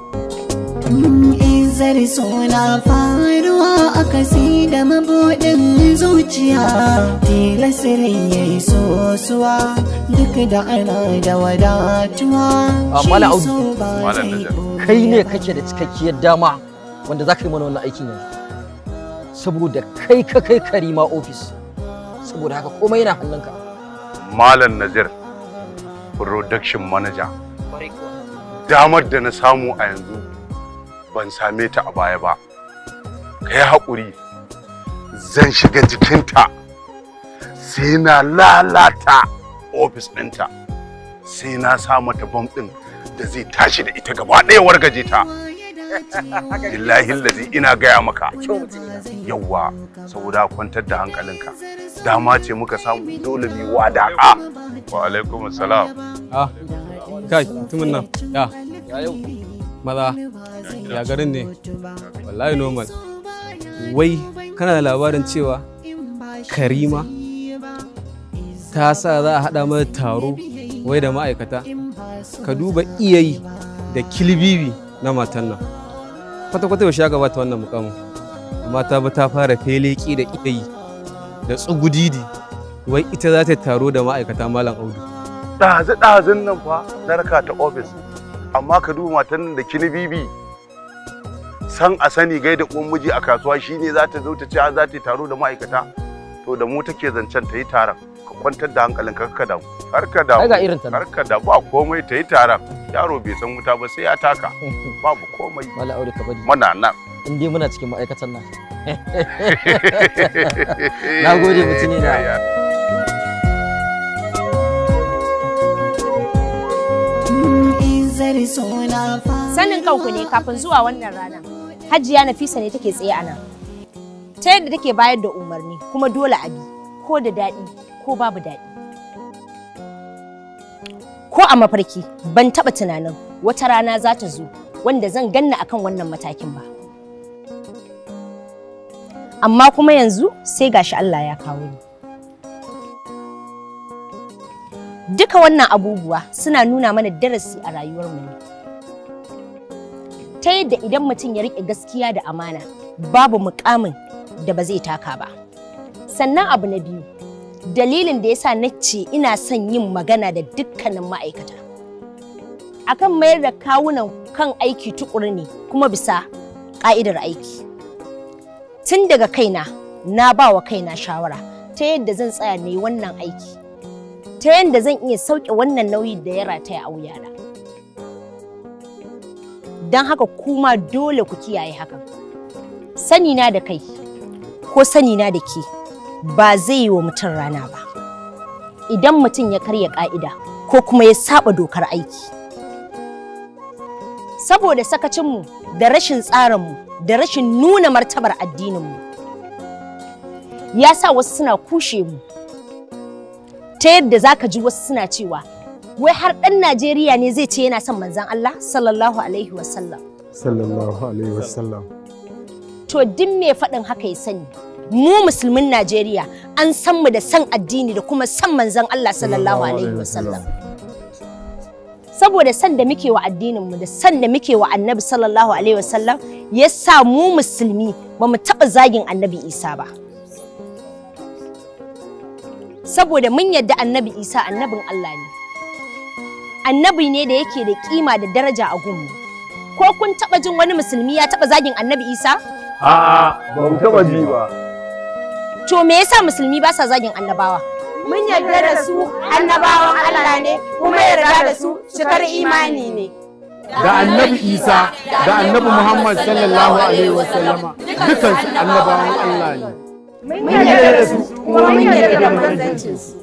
Izzar suna faruwa a kasi da mabuɗin zuciya. Tilasirin ya yi sosuwa duk da ana da wadatuwa. Malam Audu, kai ne kake da cikakkiyar dama wanda za ka yi mana wannan aikin yanzu. Saboda kai ka kai Karima ofis. Saboda haka komai yana hannunka. Malam Nazir, production manager. Damar da na samu a yanzu ban same ta a baya ba. Kai haƙuri, zan shiga jikinta sai na lalata ofis ɗinta, sai na sa mata bam ɗin da zai tashi da ita gaba ɗaya wargaje ta. Billahi lazi ina gaya maka. Yawwa, saboda kwantar da hankalinka. Dama ce muka samu dole mu wada'a. Wa alaikum assalam. Kai, mutumin nan. Ya yau. Maza, ya garin ne. Wallahi normal. Wai kana da labarin cewa Karima ta sa za a haɗa mata taro wai da ma'aikata. Ka duba iyayi da kilbibi na matan nan. Kwata-kwata yaushe ya gabata wannan mukamin. Mata ba ta fara feleki da iyayi da tsugudidi. Wai ita za ta taro da ma'aikata Malam Audu. Ɗazu-ɗazun nan fa na raka ta ofis. Amma ka duba matan nan da kilbibi. San a sani gaida uwan miji a kasuwa shine za ta zo ta ce za ta taro da ma'aikata. To da mu take zancen ta yi taron. Ka kwantar da hankalinka ka damu. Karka damu. Ga irin ta. Karka da ba komai ta yi taron. Yaro bai san wuta ba sai ya taka. Babu komai. Malam Audu ka bari. Muna nan. In dai muna cikin ma'aikatan nan. Na gode mutune na. Sanin kanku ne kafin zuwa wannan rana. Hajiya Nafisa ne take tsaye a nan. Ta yadda take bayar da umarni kuma dole a bi, ko da daɗi ko babu daɗi. Ko a mafarki ban taɓa tunanin wata rana za ta zo wanda zan ganna akan wannan matakin ba. Amma kuma yanzu sai gashi Allah ya kawo ni. Duka wannan abubuwa suna nuna mana darasi a rayuwarmu ne. Ta yadda idan mutum ya riƙe gaskiya da amana, babu muƙamin da ba zai taka ba. Sannan abu na biyu, dalilin da yasa na ce ina son yin magana da dukkanin ma'aikata. Akan mayar da kawunan kan aiki tukuru ne kuma bisa ƙa'idar aiki. Tun daga kaina, na ba wa kaina shawara ta yadda zan tsaya ne wannan aiki. Ta yadda zan iya sauke wannan nauyi da ya rataya a wuyana. Don haka kuma dole ku kiyaye hakan. Sanina da kai ko sanina da ke ba zai yi wa mutum rana ba. Idan mutum ya karya ƙa'ida ko kuma ya saba dokar aiki. Saboda sakacinmu da rashin tsarinmu da rashin nuna martabar addininmu ya sa wasu suna kushe mu ta yadda za ka ji wasu suna cewa wai har ɗan Najeriya ne zai ce yana son manzon Allah sallallahu alaihi wasallam. Sallallahu alaihi wasallam. To duk mai faɗin haka ya sani mu musulmin Najeriya an san mu da san addini da kuma san manzon Allah sallallahu alaihi wasallam. Saboda san da muke wa addinin mu da san da muke wa Annabi sallallahu alaihi wasallam ya sa mu musulmi ba mu taɓa zagin Annabi Isa ba. Saboda mun yadda Annabi Isa annabin Allah ne. Annabi ne da yake da kima da daraja a gunmu. Ko kun taɓa jin wani musulmi ya taɓa zagin Annabi Isa? A'a, ba mu taɓa ji ba. To me yasa musulmi ba sa zagin annabawa? Mun yarda da su annabawan Allah ne kuma yarda da su cikar imani ne. Da Annabi Isa da Annabi Muhammad sallallahu alaihi wasallama dukansu annabawan Allah ne. Mun yarda da su kuma mun yarda da manzancin su.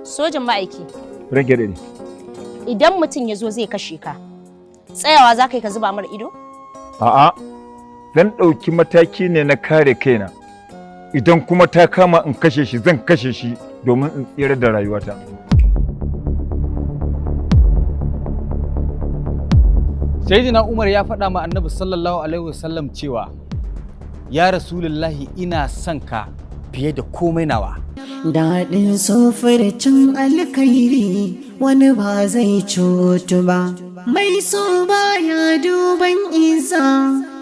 Sojin ma'aiki. Rage ne. Idan mutum ya zo zai kashe ka, tsayawa za ka yi ka zuba mar ido? A'a, zan ɗauki mataki ne na kare kaina. Idan kuma ta kama in kashe shi zan kashe shi domin in tsira da rayuwata. Sayyidina Umar ya faɗa ma Annabi sallallahu alaihi wasallam cewa ya Rasulullahi ina son ka fiye da komai nawa. Daɗin sofircin alkhairi wani ba zai cutu ba. Mai so baya duban isa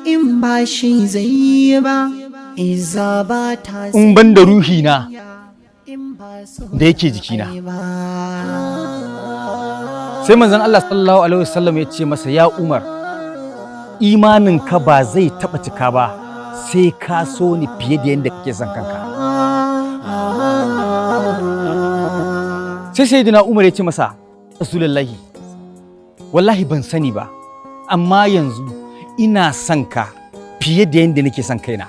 in ba shi zai yi ba. Izzar ba ta in ban da ruhina da yake jikina. Sai manzon Allah sallallahu alaihi wasallam ya ce masa ya Umar, imaninka ba zai taɓa cika ba sai ka so ni fiye da yadda kake son kanka. Sai sayyidina Umar ya ce masa, Rasulullahi, wallahi ban sani ba, amma yanzu ina son ka fiye da yadda nake son kaina.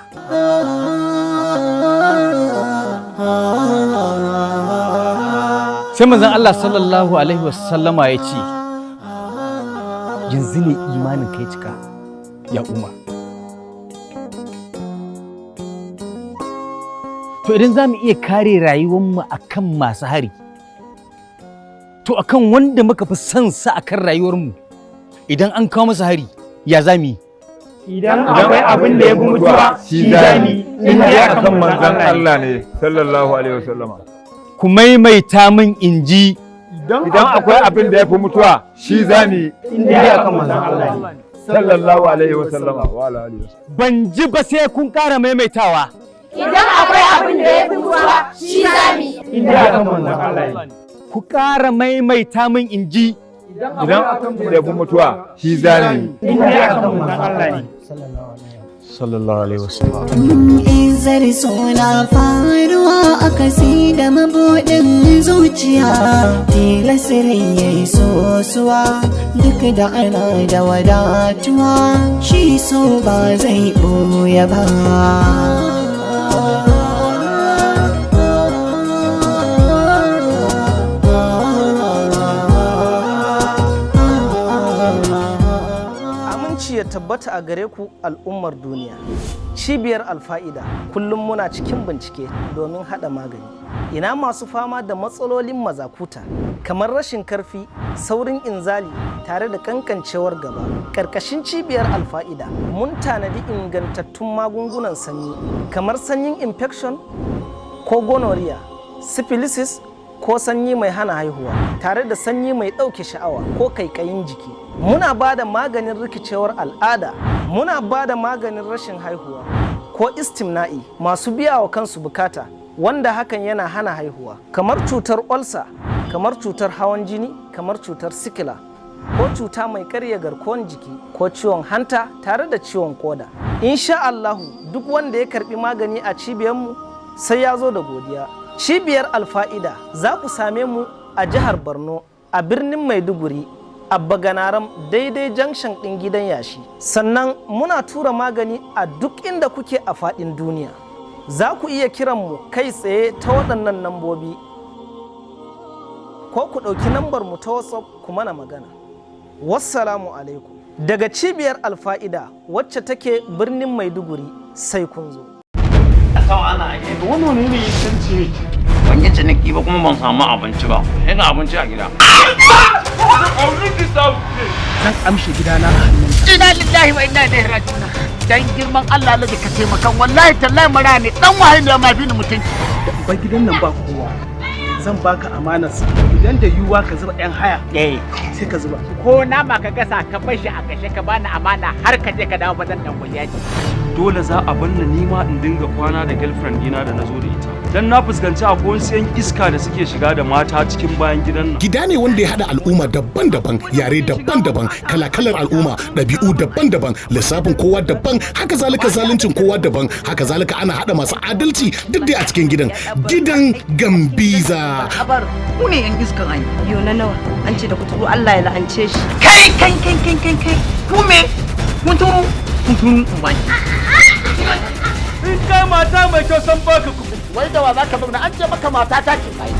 Sai manzon Allah sallallahu alaihi wasallama ya ce, yanzu ne imanin kai cika ya Umar. To idan za mu iya kare rayuwarmu akan masu hari, to akan wanda muka fi son sa akan rayuwarmu, idan an kawo masa hari ya za mu yi? Idan akwai abin da ya fi mutuwa shi zani in ya akan manzon Allah ne sallallahu alaihi wasallama. Ku maimaita min in ji. Idan akwai abin da ya fi mutuwa shi zani in ya akan manzon Allah ne sallallahu alaihi wasallama. Ban ji ba sai kun ƙara maimaitawa. Idan akwai abin da ya fi mutuwa shi zani in ya akan manzon Allah ne. Ku ƙara maimaita min in ji. Idan akan da ya fi mutuwa shi zani in ya akan manzon Allah ne sallallahu alaihi wasallam. Izzar suna faruwa a kasi da mabuɗin zuciya. Tilasirin ya yi sosuwa duk da ana da wadatuwa. Shi so ba zai ɓoye ba. ya tabbata a gare ku al'ummar duniya. Cibiyar Alfa'ida kullum muna cikin bincike domin haɗa magani. Ina masu fama da matsalolin mazakuta kamar rashin karfi, saurin inzali tare da kankancewar gaba. Karkashin Cibiyar Alfa'ida mun tanadi ingantattun magungunan sanyi kamar sanyin infection ko gonorrhea, syphilis ko sanyi mai hana haihuwa tare da sanyi mai ɗauke sha'awa ko kaikayin jiki. Muna ba da maganin rikicewar al'ada, muna ba da maganin rashin haihuwa ko istimna'i masu biya wa kansu bukata wanda hakan yana hana haihuwa, kamar cutar olsa, kamar cutar hawan jini, kamar cutar sikila ko cuta mai karya garkuwar jiki ko ciwon hanta tare da ciwon koda. Insha Allahu duk wanda ya karbi magani a cibiyarmu sai ya zo da godiya. Cibiyar Alfa'ida za ku same mu a jihar Borno, a birnin Maiduguri, a Baganaram daidai junction ɗin gidan yashi. Sannan muna tura magani a duk inda kuke a faɗin duniya. Za ku iya kiran mu kai tsaye ta waɗannan nambobi ko ku ɗauki lambar mu ta WhatsApp ku mana magana. Wassalamu alaikum. Daga cibiyar Alfa'ida wacce take birnin Maiduguri sai kun zo. Wannan ne yin canci ban yi ciniki ba kuma ban samu abinci ba. Ina abinci a gida. Zan amshi gidana a hannunka. Ina lillahi wa inna ilaihi raji'un. Dan girman Allah Allah ka taimaka wallahi tallahi mara ne dan wahayi ne ma fi ni mutunci. Ba gidan nan ba kowa. Zan baka amanarsa idan da yiwuwa ka zuba yan haya sai ka zuba ko nama ka gasa ka bar shi a gashe ka bani amana har ka je ka dawo ba zan dan yaji. Dole za a banna nima in dinga kwana da girlfriend dina da nazo da ita dan na fuskanci akwai wasu yan iska da suke shiga da mata cikin bayan gidan nan. Gida ne wanda ya hada al'umma daban-daban, yare daban-daban, kala-kalar al'umma, ɗabi'u daban-daban, lissafin kowa daban, haka zalika zaluncin kowa daban, haka zalika ana hada masu adalci duk dai a cikin gidan. Gidan Gambiza. Abar ku ne yan iskan ai. Yo na nawa an ce da kuturu Allah ya la'ance shi. Kai ku me kuturu bai. In kai mata mai kyau san baka ku. Wai da wa zaka zauna an ce maka mata ta ce kai.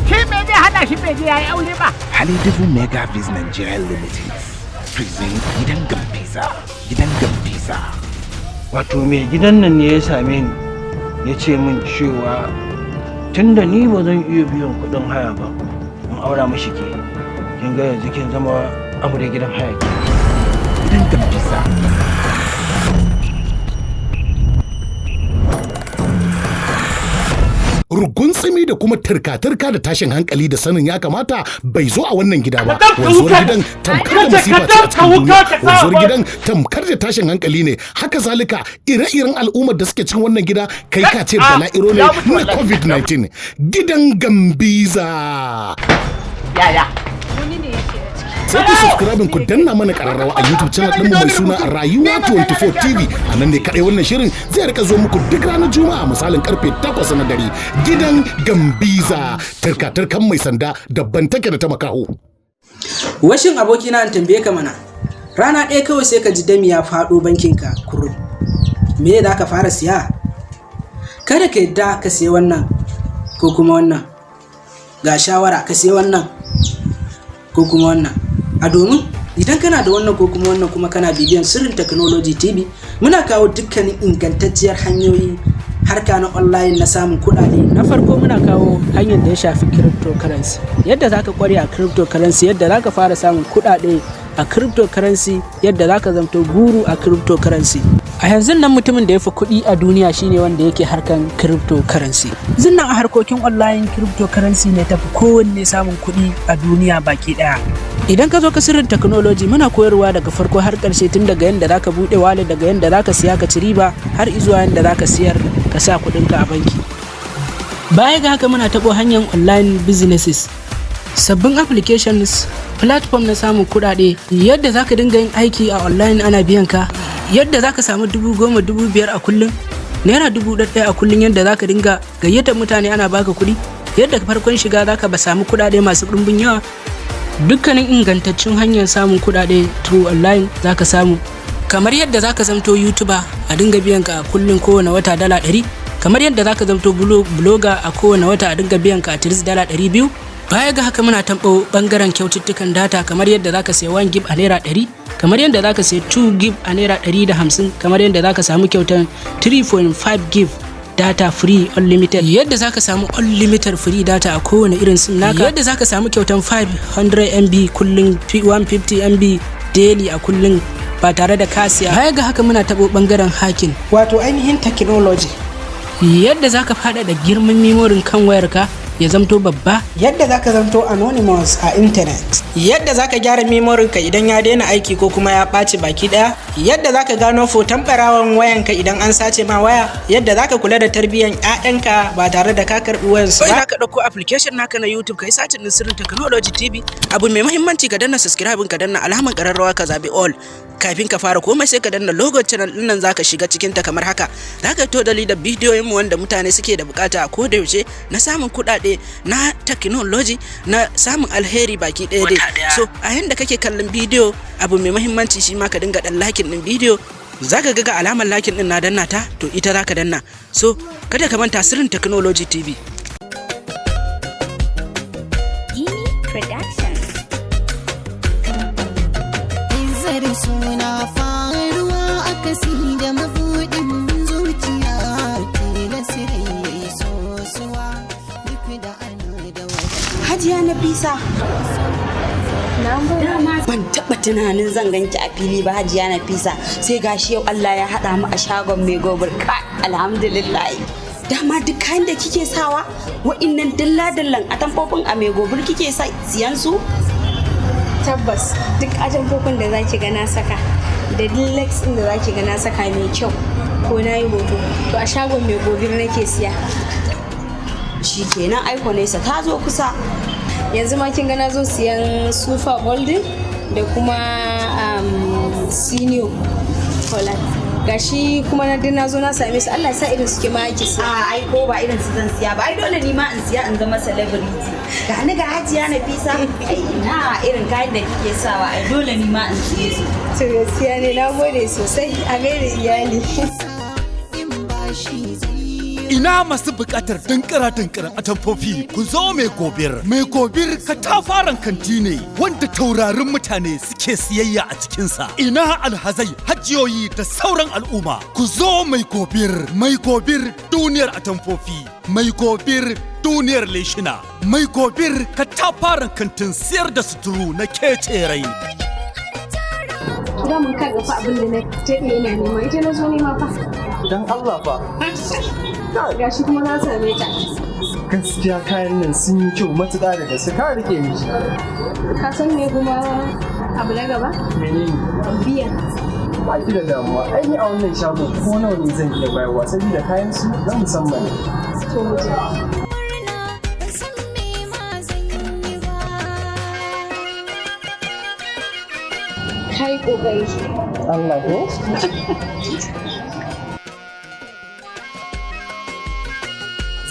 Shi me zai hana shi bai je yayi aure ba. Halidubu Mega Biz Nigeria Limited present Gidan Gambiza. Gidan Gambiza. Wato mai gidan nan ne ya same ni ya ce min cewa tunda ni ba zan iya biyan kuɗin haya ba in aura mashi ke kin ga yanzu kin zama amure gidan haya ke. Gidan Gambiza. Rugun tsimi da kuma turka-turka da tashin hankali da sanin ya kamata bai zo a wannan gida ba. Wanzuwar gidan tamkar da masifa ce a cikin duniya. Wanzuwar gidan tamkar da tashin hankali ne. Haka zalika ire-iren al'ummar da suke cikin wannan gida kai ka ce bala'iro ne na COVID-19. Gidan Gambiza. Yaya. Sai ku subscribe ku danna mana kararrawa a YouTube channel ɗinmu mai suna Rayuwa 24 TV. A nan ne kaɗai wannan shirin zai rika zo muku duk ranar Juma'a misalin karfe 8 na dare. Gidan Gambiza, turka-turkan mai sanda daban take da ta makaho. Washin abokina an tambaye ka mana. Rana ɗaya kawai sai ka ji dami ya faɗo bankinka kurum. Me da ka fara siya? Kada ka yadda ka siya wannan ko kuma wannan. Ga shawara ka siya wannan ko kuma wannan. A domin idan kana da wannan ko kuma wannan kuma kana bibiyan Sirrin Technology TV, muna kawo dukkanin ingantacciyar hanyoyi harka na online na samun kuɗaɗe. Na farko muna kawo hanyar da ya shafi cryptocurrency, yadda zaka kware a cryptocurrency, yadda zaka fara samun kuɗaɗe a cryptocurrency, yadda zaka zamto guru a cryptocurrency. A yanzu nan mutumin da ya fi kuɗi a duniya shine wanda yake harkan cryptocurrency. Zinnan a harkokin online cryptocurrency ne tafi kowanne samun kuɗi a duniya baki ɗaya. Idan ka zo ka Sirrin Technology muna koyarwa daga farko har ƙarshe, tun daga yanda zaka buɗe wallet, daga yanda zaka siya ka ci riba har izuwa yanda zaka siyar ka sa kuɗinka a banki. Baya ga haka muna taɓo hanyar online businesses, sabbin applications, platform na samun kuɗaɗe, yadda zaka dinga yin aiki a online ana biyan ka, yadda zaka samu 10,000, 5,000 a kullum, naira 1,000 a kullum, yadda zaka dinga gayyatar mutane ana baka kuɗi, yadda farkon shiga zaka ba samu kuɗaɗe masu ɗumbin yawa. Dukkanin ingantaccen hanyar samun kuɗaɗe through online zaka samu, kamar yadda zaka zamto YouTuber a dinga biyan ka a kullum kowane wata $100, kamar yadda zaka zamto blogger a kowane wata a dinga biyan ka at least $200. Baya ga haka muna tambo bangaren kyaututtukan data, kamar yadda zaka sayi 1 gig a naira 100, kamar yadda zaka sayi 2 gig a naira 150, kamar yadda zaka samu kyautan 3.5 gig data free unlimited, yadda zaka samu unlimited free data a kowane irin sim naka, yadda zaka samu kyautan 500 MB kullun, 150 MB daily a kullun ba tare da kasiya. Baya ga haka muna tabo bangaren hacking, wato ainihin technology, yadda zaka fada da girman memorin kan wayarka ya zamto babba, yadda zaka zamto anonymous a internet, yadda zaka gyara memorin ka idan ya daina aiki ko kuma ya ɓaci baki daya, yadda zaka gano foton barawan wayanka idan an sace ma waya, yadda zaka kula da tarbiyyar ƴaƴanka ba tare da ka karbi wayansu ba. Zaka dauko application naka na YouTube kai search din Sirrin Technology TV. Abu mai muhimmanci ka danna subscribe, ka danna alamar kararrawa, ka zabi all. Kafin ka fara komai sai ka danna logo channel din nan, zaka shiga cikin ta kamar haka. Zaka totally da bidiyoyin mu wanda mutane suke da bukata a koda yaushe na samun kuɗaɗe, na technology, na samun alheri baki ɗaya dai. So a yanda kake kallon bidiyo, abu mai muhimmanci shi ma ka dinga dan like din bidiyo, zaka ga alamar lakin din na danna ta to ita zaka danna. So kada ka manta Sirrin Technology TV. Izzar suna faruwa akasi da mabuɗin zuciya tilasirai sosuwa duk da ana da Hajiya Nafisa. Ban taɓa tunanin zan ganki a fili ba Hajiya Nafisa, sai gashi yau Allah ya haɗa mu a shagon mai gobir. Alhamdulillah. Dama duk kayan da kike sawa wa'innan dalla-dallan atamfofin a mai gobir kike siyan su? Tabbas duk atamfofin da zaki ga na saka da deluxe din da zaki ga na saka mai kyau ko na yi hoto to a shagon mai gobir nake siya. Shikenan aiko nesa ta zo kusa. Yanzu ma kin ga na zo siyan super golden da kuma senior holland. Gashi kuma na zo na same su Allah sa irin suke ma ake siya. Ai ko ba irin su zan siya ba, ai dole ni ma in siya in zama celebrity. Ga ni ga Hajiya Nafisa, ai na irin kayan da kike sawa ai dole ni ma in siye su. To gaskiya ne na gode sosai a gaida iyali. Ina masu bukatar dinkira-dinkiran atamfofi ku zo mai gobir. Mai gobir katafaren kanti ne wanda taurarin mutane suke siyayya a cikinsa. Ina alhazai, hajiyoyi da sauran al'umma. Ku zo mai gobir. Mai gobir duniyar atamfofi. Mai gobir duniyar leshina. Mai gobir katafaren kantin siyar da suturu na kecerai. Kira mun kan gafa abin da na taɗe ina nema ita na zo nema fa. Dan Allah fa. Gashi kuma na same ta. Gaskiya kayan nan sun yi kyau matuƙa da gaske ka rike miki. Ka san me kuma abu na gaba? Menene? Biya. Ba ki da damuwa. Ai ni a wannan shago ko nawa ne zan iya bayarwa saboda kayan su na musamman ne. To mu je. Kai kokari. Allah ko?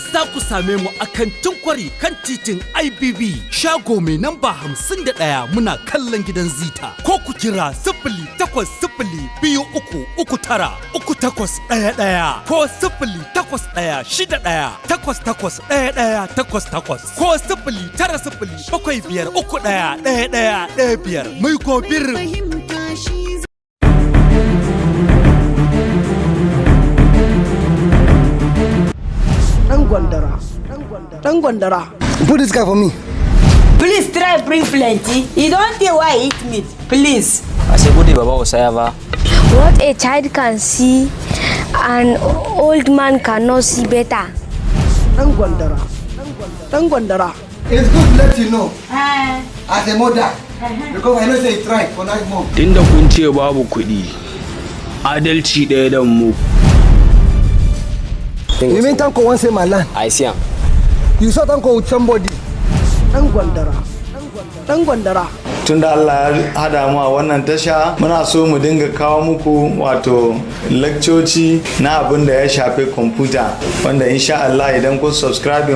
Za ku same mu a kantin kwari kan titin IBB shago mai namba 51 muna kallon gidan Zita ko ku kira 08023393811 ko 08161881188 ko 09075311115 mai gobir. Dan gwandara. Put this guy for me. Please try bring plenty. You don't think why I eat meat. Please. I say good day, Baba Osayava. What a child can see, an old man cannot see better. Dan gwandara. It's good to let you know, as a mother, because I know say it's right for 9 months. Tunda kun ce babu kuɗi, adalci ɗaya dan mu. You mean Tanko won't say my land? I see him. You saw Tanko with somebody. Dan gwandara. Tunda Allah ya hada mu a wannan tasha muna so mu dinga kawo muku wato lakcoci na abin da ya shafi kwamfuta wanda insha Allah idan kun subscribe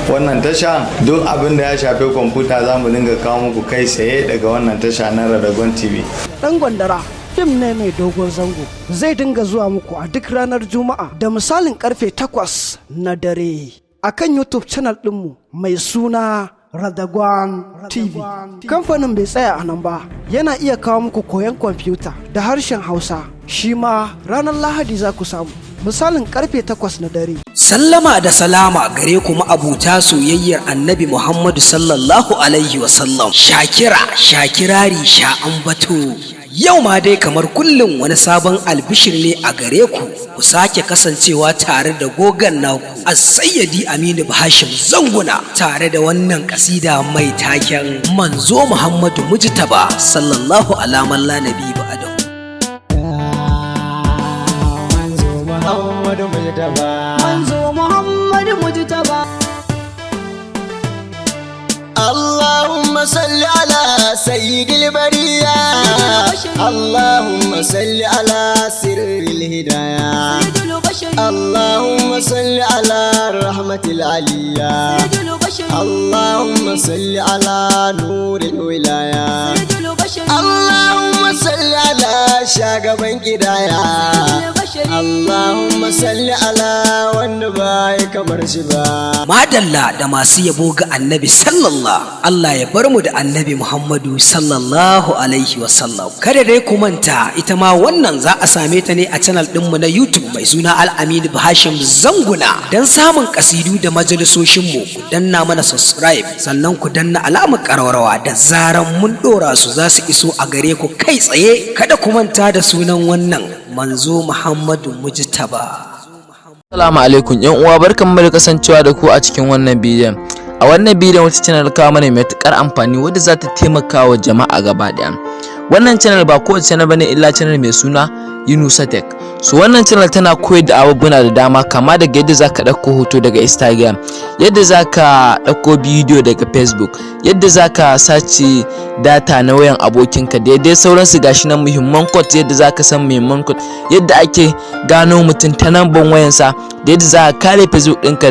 wannan tasha duk abin da ya shafi kwamfuta za mu dinga kawo muku kai tsaye daga wannan tasha na Radagon TV. Dan gwandara fim ne mai dogon zango zai dinga zuwa muku a duk ranar Juma'a da misalin karfe 8 na dare akan YouTube channel ɗinmu mai suna Radagon TV. Kamfanin bai tsaya a nan ba, yana iya kawo muku koyon kwamfuta da harshen Hausa. Shi ma ranar Lahadi za ku samu, misalin karfe 8 na dare. Sallama da salama gare ku ma'abuta soyayyar Annabi Muhammadu sallallahu alaihi wasallam. Shakirari sha'ambato. Yau ma dai kamar kullum wani sabon albishir ne a gare ku sake kasancewa tare da gogan naku As-Sayyidi Aminu Hashim Zanguna tare da wannan kasida mai taken Manzo Muhammadu Mujtaba sallallahu alaman la nabi ba'da. Manzo Muhammadu Mujtaba. اللهم صل على سيد البرية اللهم صل على سر الهداية اللهم صل على رحمة العليا اللهم صل على نور الولاية اللهم صل على shagaban kidaya Allahumma salli ala wanda bai kamar shi ba. Madalla da masu yabo ga annabi sallallahu, Allah ya bar mu da annabi Muhammadu sallallahu alaihi wasallam. Kada dai ku manta ita ma wannan za a same ta ne a channel ɗinmu na YouTube mai suna Al-Amin Hashim Zanguna. Don samun kasidu da majalisoshinmu ku danna mana subscribe sannan ku danna alamar ƙararrawa da zaran mun ɗora su za su iso a gare ku kai tsaye. Kada ku manta da sunan wannan manzo Muhammadu Mujtaba. Assalamu alaikum yan uwa, barkanmu da kasancewa da ku a cikin wannan bidiyon. A wannan bidiyon wata channel kawo mana mai matuƙar amfani wadda za ta taimaka wa jama'a gaba ɗaya. Wannan channel ba kowace channel bane illa channel mai suna Yunusa Tech. So wannan channel tana koyar da abubuwa da dama, kama daga yadda zaka dauko hoto daga Instagram, yadda zaka dauko bidiyo daga Facebook, yadda zaka sace data na wayan abokinka da dai sauransu. Gashi nan muhimman code, yadda zaka san muhimman code, yadda ake gano mutum ta namban wayansa, da yadda zaka kare Facebook ɗinka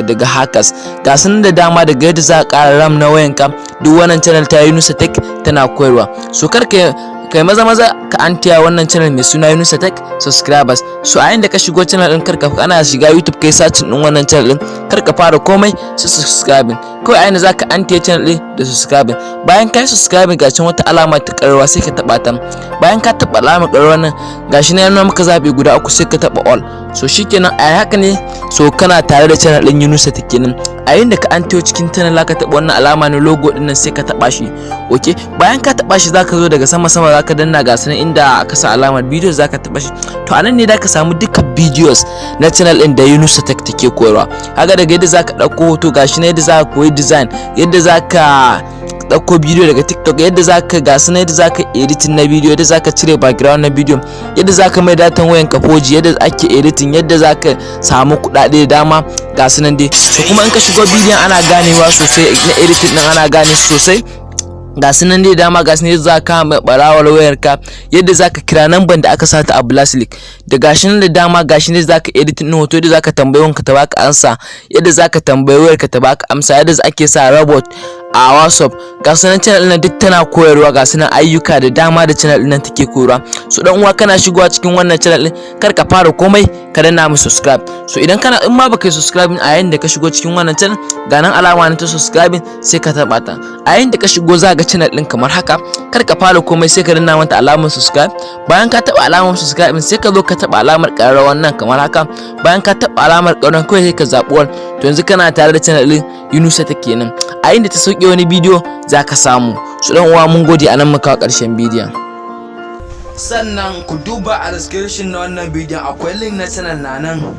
daga hackers. Ga sanan da dama daga yadda zaka ƙara RAM na wayanka. Duk wannan channel ta Yunusa Tech tana koyarwa. So karka kai maza ka antiya wannan channel mai suna Yunusa Tech subscribers. So a yayin da ka shigo channel din karka ana shiga YouTube kai search din wannan channel din, karka fara komai su subscribing. Kawai a yayin da zaka antiya channel din da subscribing. Bayan kai subscribing ga cin wata alama ta karrawa sai ka taba ta. Bayan ka taba alamar karrawa nan gashi ne yana maka zabi guda uku sai ka taba all. So shikenan a haka ne so kana tare da channel din Yunusa Tech kenan. A yayin da ka antiyo cikin channel ka taba wannan alama ne logo din nan sai ka taba shi. Okay, bayan ka taba shi zaka zo daga sama zaka danna ga sanan inda aka sa alamar video zaka taba shi. To anan ne zaka samu duka videos na channel din da Yunusa Tech take koyarwa. Kaga daga yadda zaka dauko hoto gashi ne yadda zaka koyi design, yadda zaka dauko bidiyo daga TikTok, yadda zaka ga sanan yadda zaka editing na bidiyo, yadda zaka cire background na bidiyo, yadda zaka mai datan wayan ka 4G, yadda ake editing, yadda zaka samu kudade da dama ga sanan dai. So kuma in ka shigo bidiyon ana ganewa sosai na editing din, ana gane sosai. Ga sunan dai dama ga sunan za ka barawar wayarka, yadda zaka kira number da aka sata a Blastlick, da gashin da dama gashin da zaka edit din hoto, yadda zaka tambayi wanka ta baka amsa, yadda zaka tambayi wayarka ta baka amsa, yadda ake sa robot a WhatsApp. Ga sunan channel din duk tana koyarwa, ga sunan ayyuka da dama da channel din take koyarwa. So dan uwa kana shigowa cikin wannan channel din kar ka fara komai ka danna mu subscribe. So idan kana in ma baka yi subscribe a yayin da ka shigo cikin wannan channel ga nan alama na ta subscribe sai ka taba ta. A yayin da ka shigo za ga channel din kamar haka, kar ka fara komai sai ka danna mata alamar subscribe. Bayan ka taba alamar subscribe sai ka zo ka taba alamar ƙararrawar nan kamar haka. Bayan ka taba alamar ƙararrawar kai sai ka zabi wall. To yanzu kana tare da channel din Yunusa Tech kenan. A yayin da ta sauke wani bidiyo zaka samu. So dan uwa mun gode anan muka karshen bidiyon. Sannan ku duba a description na wannan bidiyon akwai link na channel nan